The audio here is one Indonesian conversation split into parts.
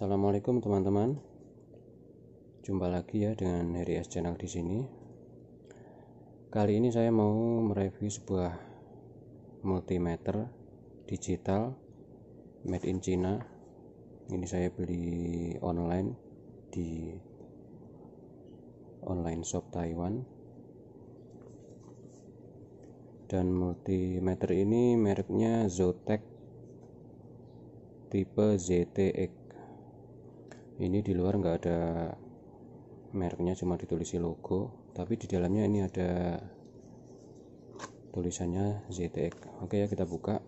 Assalamualaikum teman-teman. Jumpa lagi ya dengan Heri S Channel di sini. Kali ini saya mau mereview sebuah multimeter digital made in China. Ini saya beli online di online shop Taiwan. Dan multimeter ini mereknya Zotac tipe ZTX. Ini di luar nggak ada mereknya, cuma ditulisi logo, tapi di dalamnya ini ada tulisannya ZTX. Oke ya, kita buka.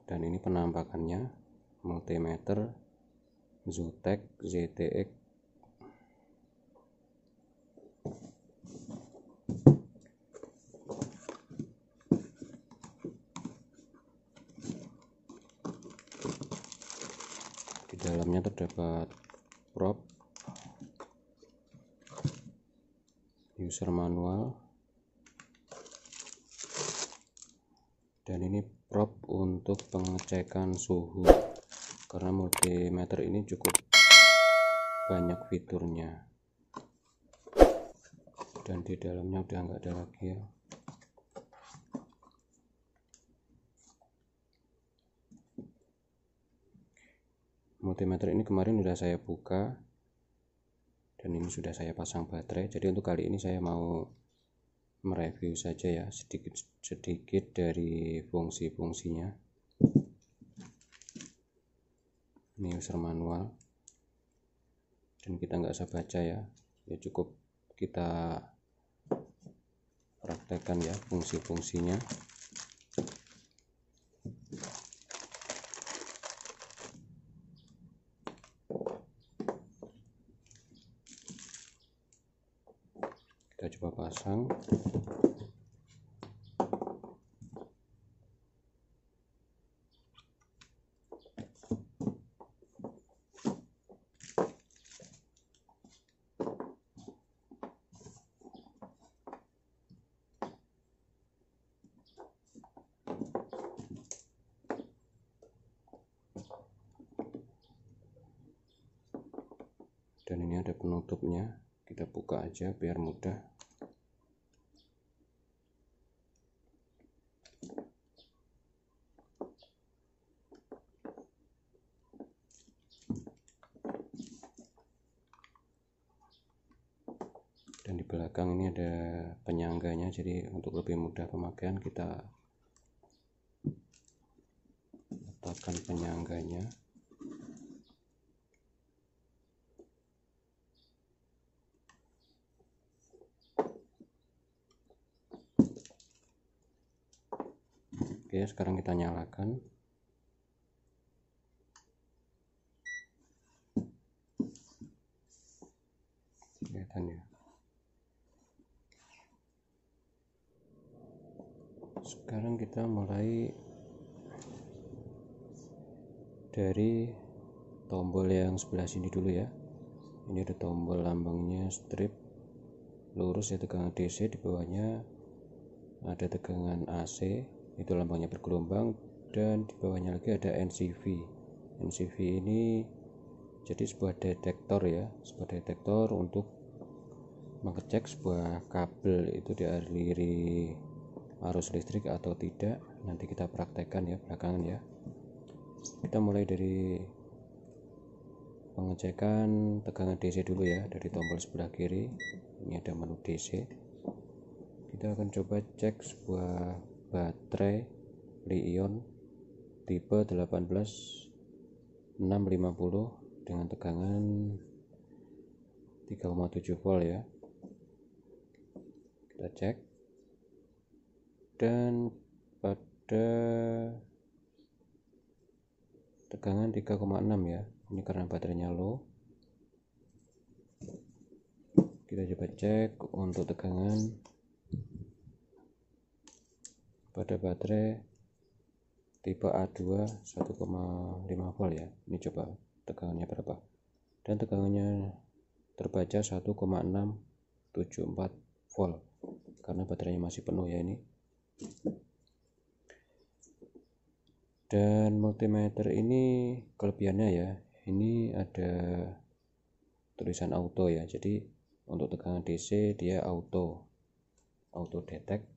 Dan ini penampakannya multimeter Zotac ZTX. Di dalamnya terdapat prop, user manual, dan ini prop untuk pengecekan suhu, karena multimeter ini cukup banyak fiturnya. Dan di dalamnya udah nggak ada lagi ya. Multimeter ini kemarin sudah saya buka dan ini sudah saya pasang baterai. Jadi untuk kali ini saya mau mereview saja ya, sedikit dari fungsi-fungsinya. Ini user manual, dan kita nggak usah baca ya, cukup kita praktekkan ya fungsi-fungsinya. Kita coba pasang. Dan ini ada penutupnya, kita buka aja biar mudah. Dan di belakang ini ada penyangganya, jadi untuk lebih mudah pemakaian kita letakkan penyangganya. Oke, sekarang kita nyalakan. Kelihatan ya. Sekarang kita mulai dari tombol yang sebelah sini dulu ya. Ini ada tombol lambangnya strip lurus ya, tegangan DC. Di bawahnya ada tegangan AC, itu lambangnya bergelombang, dan di bawahnya lagi ada NCV. NCV ini jadi sebuah detektor ya, sebuah detektor untuk mengecek sebuah kabel itu dialiri arus listrik atau tidak. Nanti kita praktekkan ya belakangan ya. Kita mulai dari pengecekan tegangan DC dulu ya, dari tombol sebelah kiri. Ini ada menu DC. Kita akan coba cek sebuah baterai Li-ion tipe 18650 dengan tegangan 3,7 volt ya. Kita cek, dan pada tegangan 3,6 ya. Ini karena baterainya low. Kita coba cek untuk tegangan pada baterai tipe A2 1,5 volt ya. Ini coba tegangannya berapa, dan tegangannya terbaca 1,674 volt karena baterainya masih penuh ya ini. Dan multimeter ini kelebihannya ya, ini ada tulisan auto ya, jadi untuk tegangan DC dia auto detect,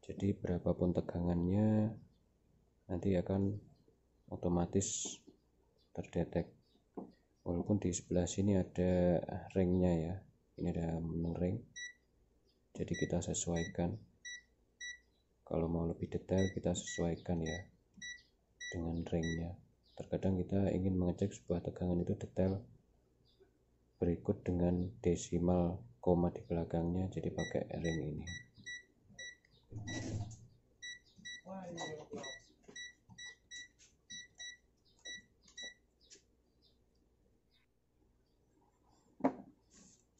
jadi berapapun tegangannya nanti akan otomatis terdetek. Walaupun di sebelah sini ada ringnya ya, ini ada menu ring, jadi kita sesuaikan. Kalau mau lebih detail kita sesuaikan ya dengan ringnya. Terkadang kita ingin mengecek sebuah tegangan itu detail berikut dengan desimal koma di belakangnya, jadi pakai ring ini.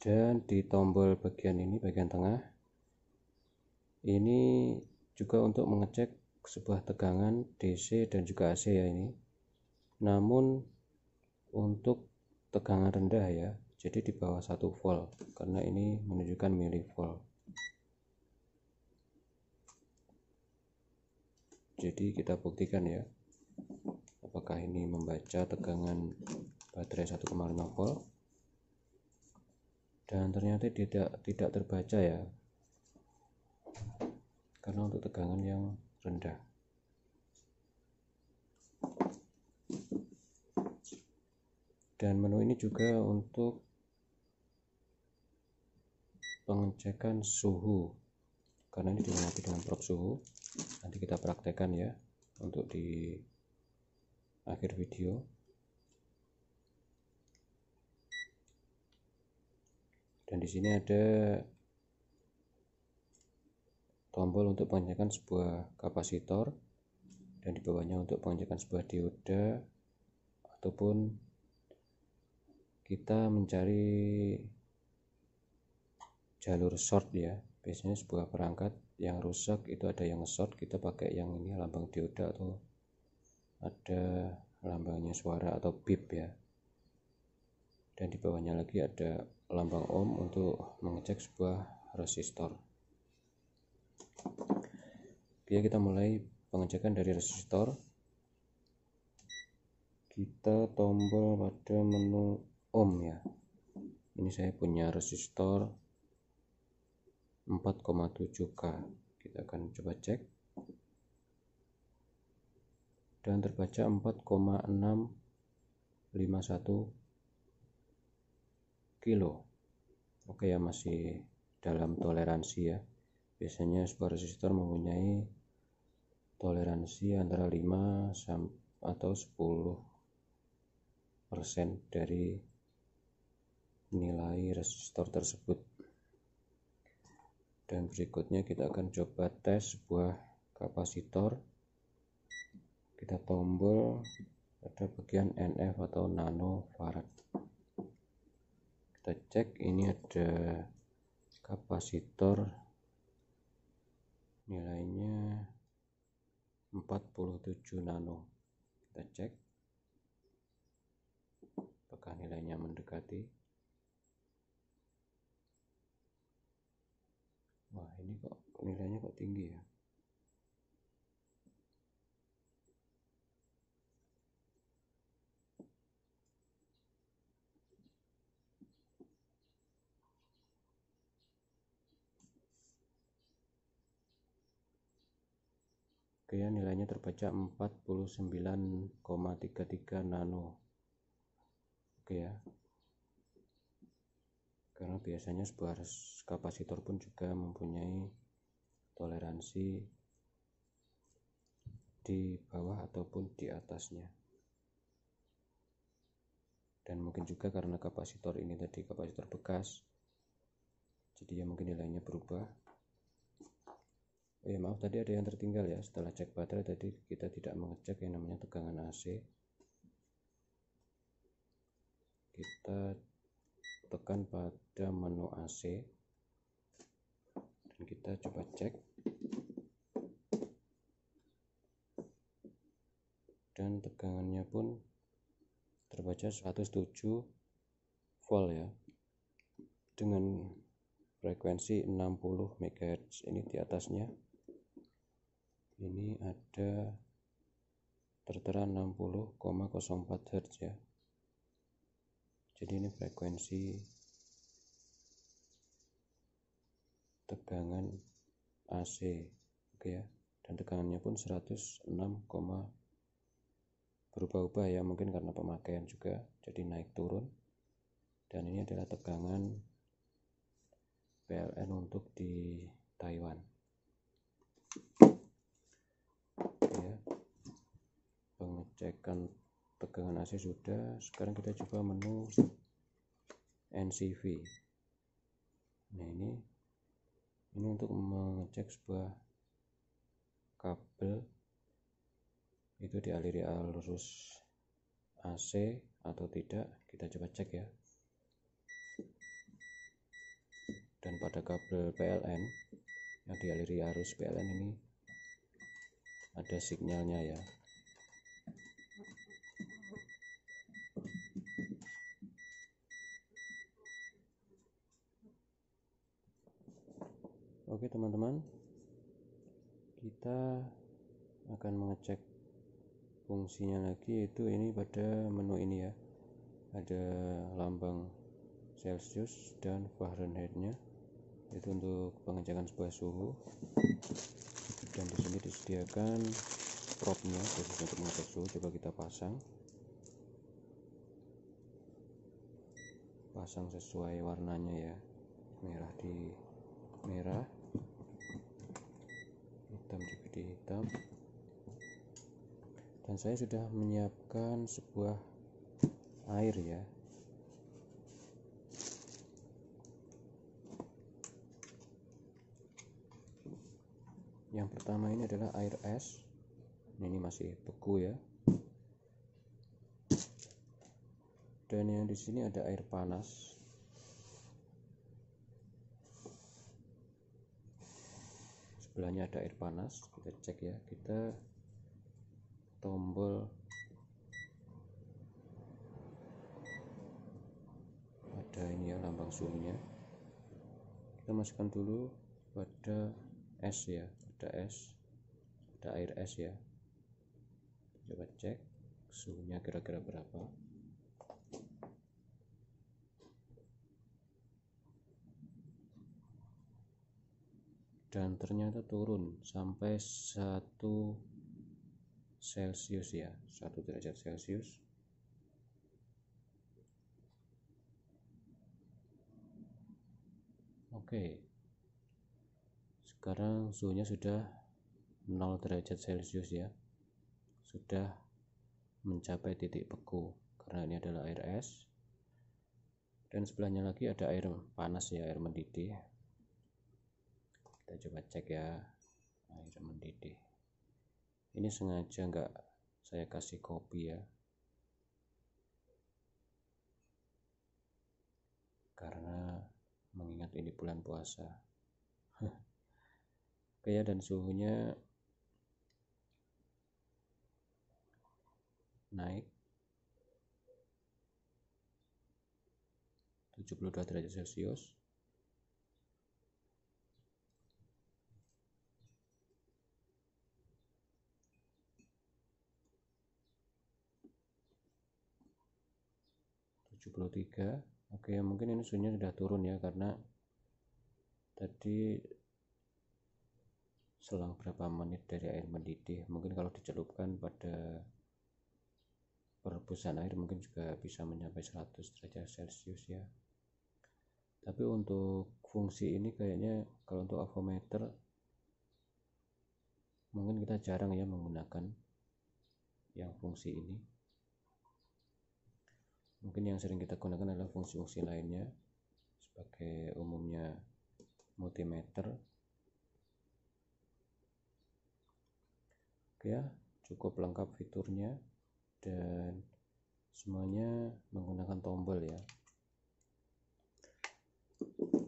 Dan di tombol bagian ini, bagian tengah ini juga untuk mengecek sebuah tegangan DC dan juga AC ya ini. Namun untuk tegangan rendah ya, jadi di bawah 1 volt karena ini menunjukkan milivolt. Jadi kita buktikan ya, apakah ini membaca tegangan baterai 1,5 volt. Dan ternyata tidak terbaca ya, karena untuk tegangan yang rendah. Dan menu ini juga untuk pengecekan suhu, karena ini dilengkapi dengan probe suhu. Nanti kita praktekkan ya untuk di akhir video. Dan di sini ada tombol untuk pengecekan sebuah kapasitor, dan di bawahnya untuk pengecekan sebuah dioda, ataupun kita mencari jalur short ya. Biasanya sebuah perangkat yang rusak itu ada yang short, kita pakai yang ini lambang dioda atau ada lambangnya suara atau bip ya. Dan di bawahnya lagi ada lambang ohm untuk mengecek sebuah resistor. Oke, kita mulai pengecekan dari resistor. Kita tombol pada menu ohm ya. Ini saya punya resistor 4,7K. Kita akan coba cek. Dan terbaca 4,651 kilo. Oke ya, masih dalam toleransi ya. Biasanya sebuah resistor mempunyai toleransi antara 5 atau 10% dari nilai resistor tersebut. Dan berikutnya kita akan coba tes sebuah kapasitor. Kita tombol pada bagian NF atau nanofarad. Kita cek, ini ada kapasitor nilainya 47 nano. Kita cek apakah nilainya mendekati. Wah, ini kok nilainya kok tinggi ya. Oke ya, nilainya terbaca 49,33 nano. Oke ya, karena biasanya sebuah kapasitor pun juga mempunyai toleransi di bawah ataupun di atasnya. Dan mungkin juga karena kapasitor ini tadi kapasitor bekas, jadi ya mungkin nilainya berubah. Maaf, tadi ada yang tertinggal ya. Setelah cek baterai tadi kita tidak mengecek yang namanya tegangan AC. Kita tekan pada menu AC dan kita coba cek. Dan tegangannya pun terbaca 107 volt ya. dengan frekuensi 60 MHz. Ini di atasnya ini ada tertera 60,04 Hz ya. Jadi ini frekuensi tegangan AC, oke ya. Dan tegangannya pun 106, berubah-ubah ya, mungkin karena pemakaian juga jadi naik turun. Dan ini adalah tegangan PLN untuk di Taiwan ya. Pengecekan tegangan AC sudah. Sekarang kita coba menu NCV. Nah ini untuk mengecek sebuah kabel itu dialiri arus AC atau tidak, kita coba cek ya. Dan pada kabel PLN yang dialiri arus PLN ini ada sinyalnya ya. Oke teman-teman, kita akan mengecek fungsinya lagi, yaitu ini pada menu ini ya. Ada lambang Celsius dan Fahrenheit-nya, itu untuk pengecekan sebuah suhu. Dan di sini disediakan probe-nya khusus untuk mengecek suhu. Coba kita pasang sesuai warnanya ya. Merah di merah, hitam juga di hitam. Dan saya sudah menyiapkan sebuah air ya. Yang pertama ini adalah air es. Ini masih beku ya. Dan yang di sini ada air panas. Sebelahnya ada air panas. Kita cek ya. Kita tombol ada ini ya, lambang suhunya. Kita masukkan dulu pada es ya. Ada es, ada air es ya. Coba cek suhunya kira-kira berapa. Dan ternyata turun sampai 1 Celsius ya, 1 derajat Celcius. Oke, sekarang suhunya sudah 0 derajat Celcius ya, sudah mencapai titik beku karena ini adalah air es. Dan sebelahnya lagi ada air panas ya, air mendidih. Kita coba cek ya, air mendidih. Ini sengaja nggak saya kasih kopi ya, karena mengingat ini bulan puasa. Oke ya, dan suhunya naik 72 derajat Celcius. Oke, mungkin ini suhunya sudah turun ya, karena tadi selang berapa menit dari air mendidih. Mungkin kalau dicelupkan pada perebusan air mungkin juga bisa mencapai 100 derajat Celcius ya. Tapi untuk fungsi ini kayaknya kalau untuk avometer mungkin kita jarang ya menggunakan yang fungsi ini. Mungkin yang sering kita gunakan adalah fungsi-fungsi lainnya, sebagai umumnya multimeter. Oke ya, cukup lengkap fiturnya dan semuanya menggunakan tombol ya.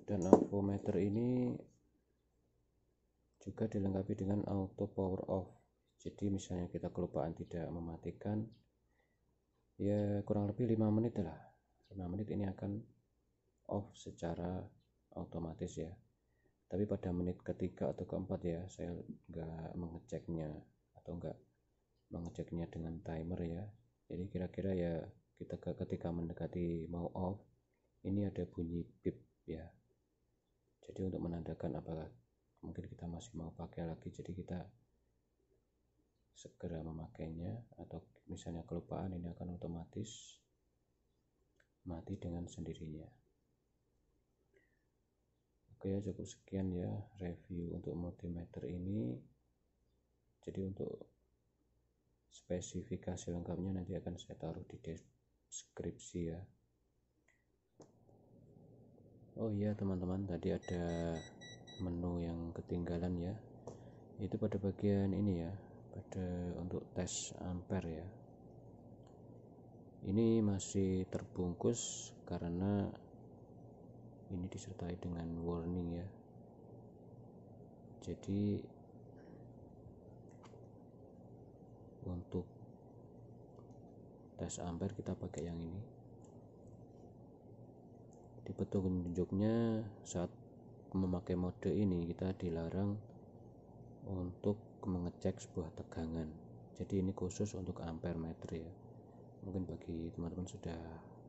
Dan avometer ini juga dilengkapi dengan auto power off. Jadi misalnya kita kelupaan tidak mematikan, ya kurang lebih 5 menit lah. 5 menit ini akan off secara otomatis ya. Tapi pada menit ketiga atau keempat ya, saya nggak mengeceknya atau nggak mengeceknya dengan timer ya. Jadi kira-kira ya kita ketika mendekati mau off, ini ada bunyi beep ya. Jadi untuk menandakan apakah mungkin kita masih mau pakai lagi, jadi kita segera memakainya, atau misalnya kelupaan, ini akan otomatis mati dengan sendirinya. Oke ya, cukup sekian ya review untuk multimeter ini. Jadi untuk spesifikasi lengkapnya nanti akan saya taruh di deskripsi ya. Oh iya teman-teman, tadi ada menu yang ketinggalan ya, itu pada bagian ini ya, pada untuk tes ampere ya. Ini masih terbungkus karena ini disertai dengan warning ya. Jadi untuk tes ampere kita pakai yang ini. Di petunjuknya saat memakai mode ini kita dilarang untuk mengecek sebuah tegangan. Jadi ini khusus untuk ampere meter ya. Mungkin bagi teman-teman sudah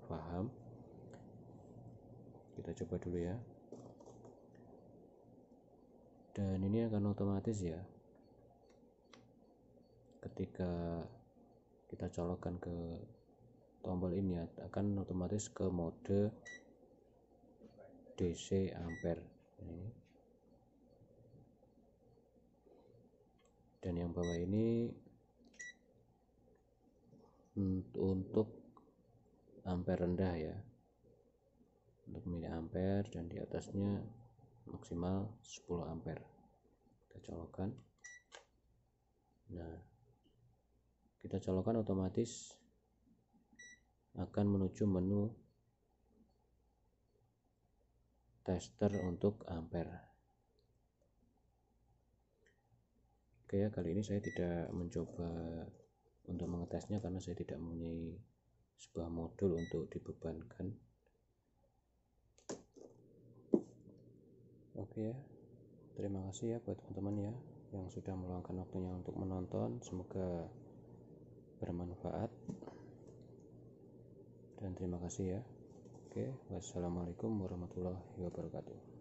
paham. Kita coba dulu ya. Dan ini akan otomatis ya. Ketika kita colokkan ke tombol ini akan otomatis ke mode DC ampere ini. Dan yang bawah ini untuk ampere rendah ya, untuk miliampere, dan di atasnya maksimal 10 ampere. Kita colokkan. Nah, kita colokkan otomatis akan menuju menu tester untuk ampere. Oke ya, kali ini saya tidak mencoba untuk mengetesnya karena saya tidak mempunyai sebuah modul untuk dibebankan. Oke ya, terima kasih ya buat teman-teman ya yang sudah meluangkan waktunya untuk menonton. Semoga bermanfaat dan terima kasih ya. Oke, wassalamualaikum warahmatullahi wabarakatuh.